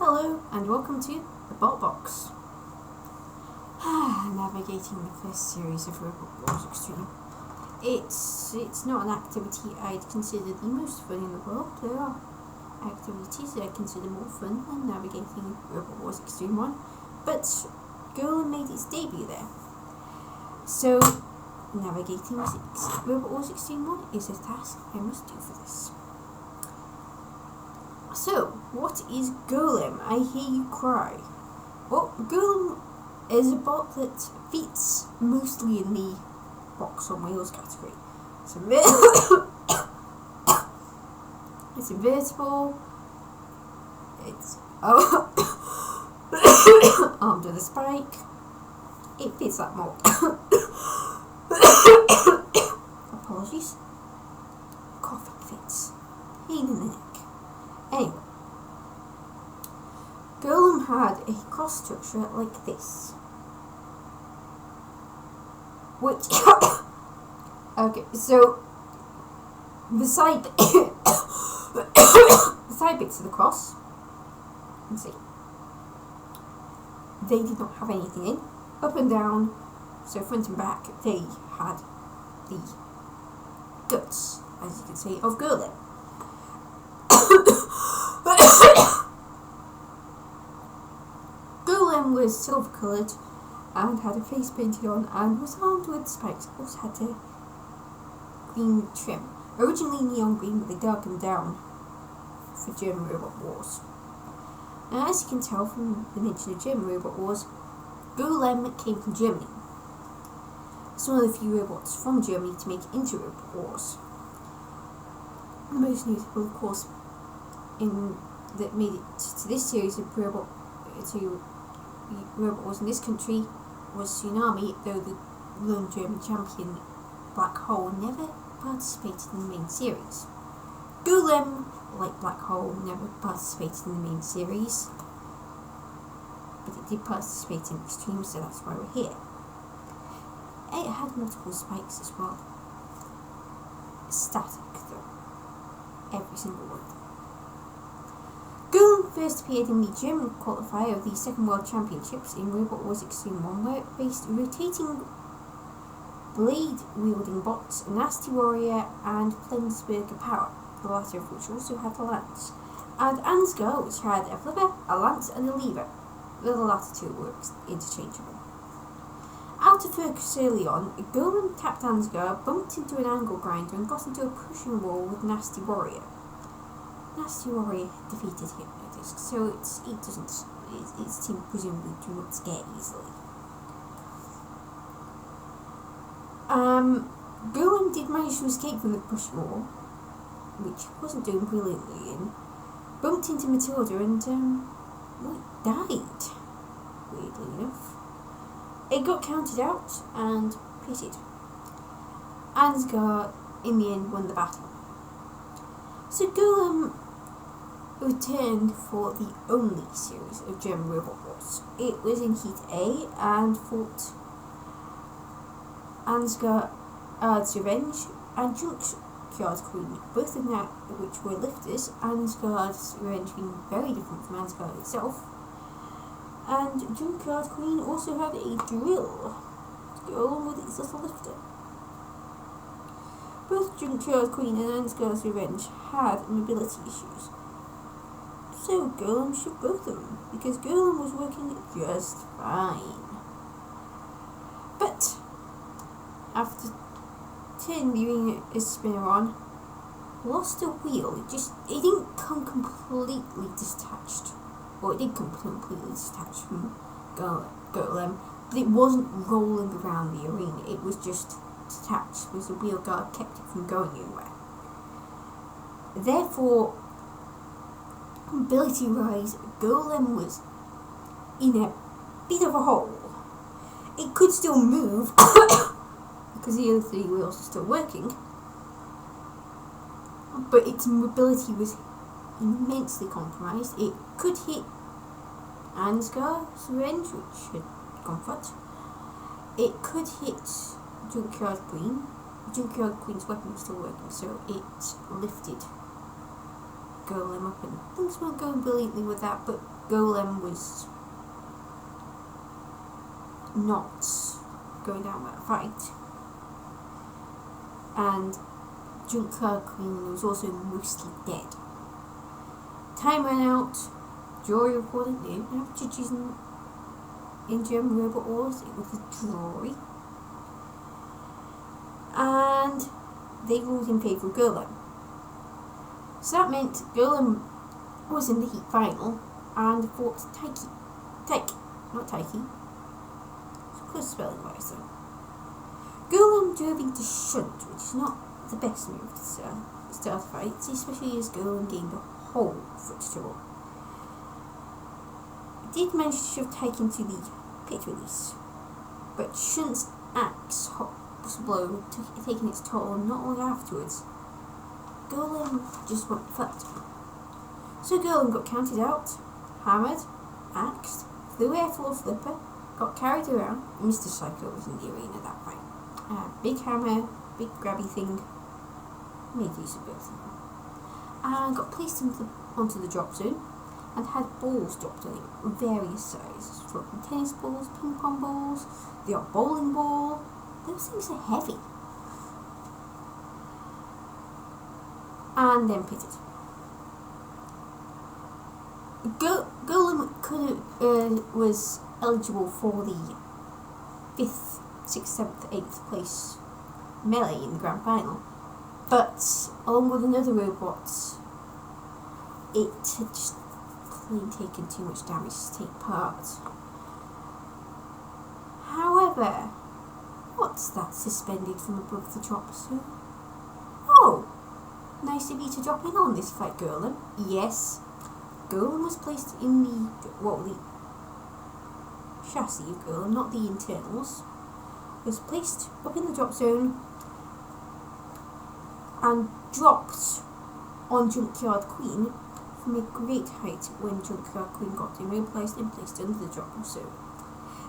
Hello and welcome to the Bot Box. Navigating the first series of Robot Wars Extreme. It's not an activity I'd consider the most fun in the world. There are activities that I consider more fun than navigating Robot Wars Extreme 1, but Golem made its debut there. So navigating Robot Wars Extreme 1 is a task I must do for this. So, what is Golem? I hear you cry. Well, Golem is a bot that fits mostly in the box on wheels category. It's invertible. It's armed with a spike. It fits that mold. Apologies. Coughing fits. Pain in the neck. Anyway, Golem had a cross structure like this, which okay, so the side the side bits of the cross, let's see, they did not have anything in. Up and down, so front and back, they had the guts, as you can see, of Golem. Golem was silver coloured and had a face painted on and was armed with spikes. Also had a green trim. Originally neon green, but they darkened down for German Robot Wars. Now, as you can tell from the mention of German Robot Wars, Golem came from Germany. It's one of the few robots from Germany to make it into Robot Wars. The most notable, of course, that made it to this series of Robot Wars in this country was Tsunami, though the lone German champion Black Hole never participated in the main series. Golem, like Black Hole, never participated in the main series, but it did participate in Extreme, so that's why we're here. It had multiple spikes as well. Static though. Every single one. Golem first appeared in the German qualifier of the Second World Championships in Robot Wars Extreme 1, where it faced rotating blade-wielding bots, Nasty Warrior and Flensburger Power, the latter of which also had a lance, and Ansgar, which had a flipper, a lance and a lever, though the latter two were interchangeable. Out of focus early on, Golem tapped Ansgar, bumped into an angle grinder and got into a pushing wall with Nasty Warrior. Nasty Warrior defeated Hypnodisc, so its team presumably do not scare easily. Golem did manage to escape from the pushing wall, which wasn't doing brilliantly in, bumped into Matilda and died, weirdly enough. It got counted out and pitted. Ansgar, in the end, won the battle. So Golem returned for the only series of German Robot Wars. It was in Heat A and fought Ansgar's Revenge and Junkyard Queen, both of them which were lifters, Ansgar's Revenge being very different from Ansgar itself. And Junkyard Queen also had a drill to go along with its little lifter. Both Junkyard Queen and Ansgar's Revenge had mobility issues, so Golem shook both of them, because Golem was working just fine. But after turning a spinner on, lost a wheel. It didn't come completely detached. Well, it did come completely detached from Golem, but it wasn't rolling around the arena. It was just detached, because the wheel guard kept it from going anywhere. Therefore, mobility-wise, Golem was in a bit of a hole. It could still move, because the other three wheels are still working, but its mobility was immensely compromised. It could hit Ansgar's Revenge, which had gone front. It could hit Junkyard Queen. Junkyard Queen's weapon was still working, so it lifted Golem up, and things weren't going brilliantly with that, but Golem was not going down that fight. And Junkyard Queen was also mostly dead. Time ran out. Jury reported they didn't have judges in German Robot Wars. It was a jury. And they ruled in favour of Golem. So that meant Golem was in the heat final and fought Taiki. Not Taiki. It's a close spelling wise though. Golem drove into Shunt, which is not the best move to start fights, especially as Golem gained a whole foot trouble. It did manage to shove Taiki to the pit release, but Shunt's axe blow taking its toll not long afterwards. Golem just went flat. So Golem got counted out, hammered, axed, flew air full of flipper, got carried around, and Mr. Psycho was in the arena that fight. Big hammer, big grabby thing, made use of both of them. And got placed onto the drop zone and had balls dropped on it of various sizes, from tennis balls, ping pong balls, the odd bowling ball. Those things are heavy. And then pitted. Golem was eligible for the 5th, 6th, 7th, 8th place melee in the grand final, but along with another robot, it had just plain taken too much damage to take part. However, what's that suspended from above the drop zone? Oh, nice of you to drop in on this fight, Golem. Yes, Golem was placed in the chassis of Golem, not the internals, was placed up in the drop zone and dropped on Junkyard Queen from a great height when Junkyard Queen got immobilised and placed under the drop zone.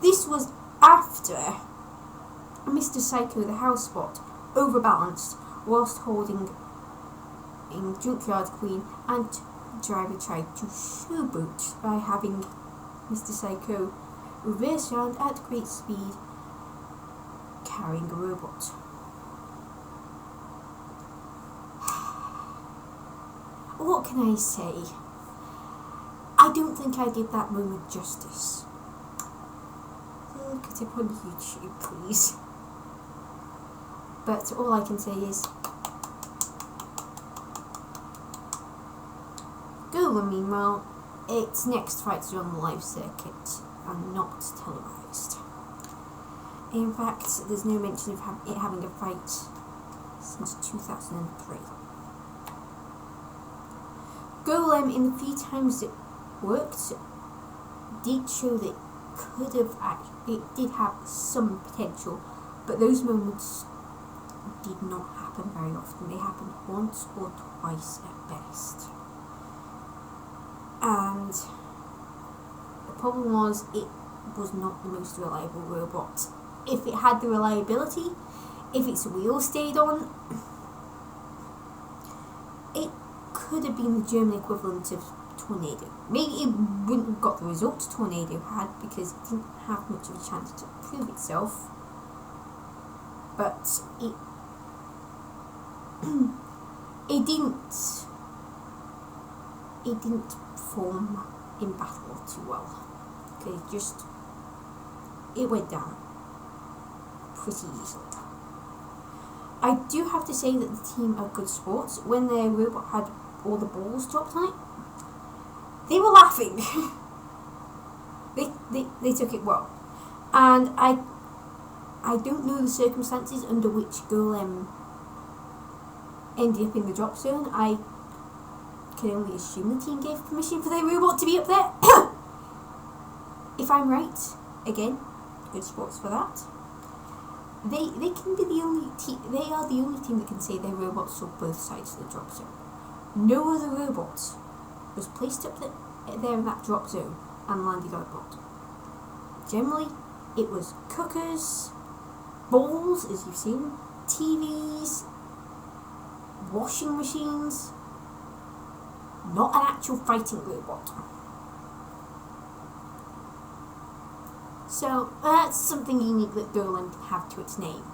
This was after Mr. Psycho the house spot overbalanced whilst holding in Junkyard Queen, and the driver tried to showboat by having Mr. Psycho reverse round at great speed carrying a robot. What can I say? I don't think I did that moment justice. Look it up on YouTube, please. But all I can say is Golem, meanwhile, its next fights are on the live circuit and not televised. In fact, there's no mention of it having a fight since 2003. Golem, in the few times it worked, did show that it did have some potential, but those moments did not happen very often. They happened once or twice at best. And the problem was, it was not the most reliable robot. If it had the reliability, if its wheels stayed on, it could have been the German equivalent of Tornado. Maybe it wouldn't have got the result Tornado had because it didn't have much of a chance to prove itself. But it didn't perform in battle too well. It went down pretty easily. I do have to say that the team are good sports. When their robot had all the balls dropped on it, they were laughing. they took it well. And I don't know the circumstances under which Golem ended up in the drop zone. I can only assume the team gave permission for their robot to be up there. If I'm right, again, good sports for that. They can be the only team. They are the only team that can say their robots saw both sides of the drop zone. No other robot was placed up there in that drop zone and landed on a bot. Generally, it was cookers, bowls, as you've seen, TVs, washing machines, not an actual fighting robot. So that's something unique that Golem can have to its name.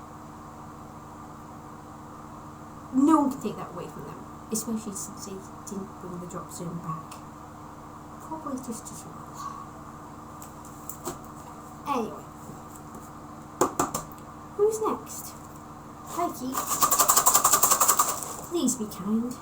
No one can take that away from them, especially since they didn't bring the drop zone back. Probably just as well. Anyway, who's next? Mikey, please be kind.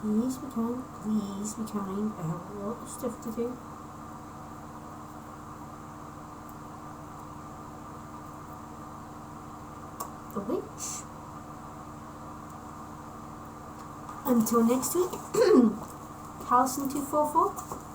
Please be kind, please be kind. I have a lot of stuff to do. The witch. Until next week, Harrison244.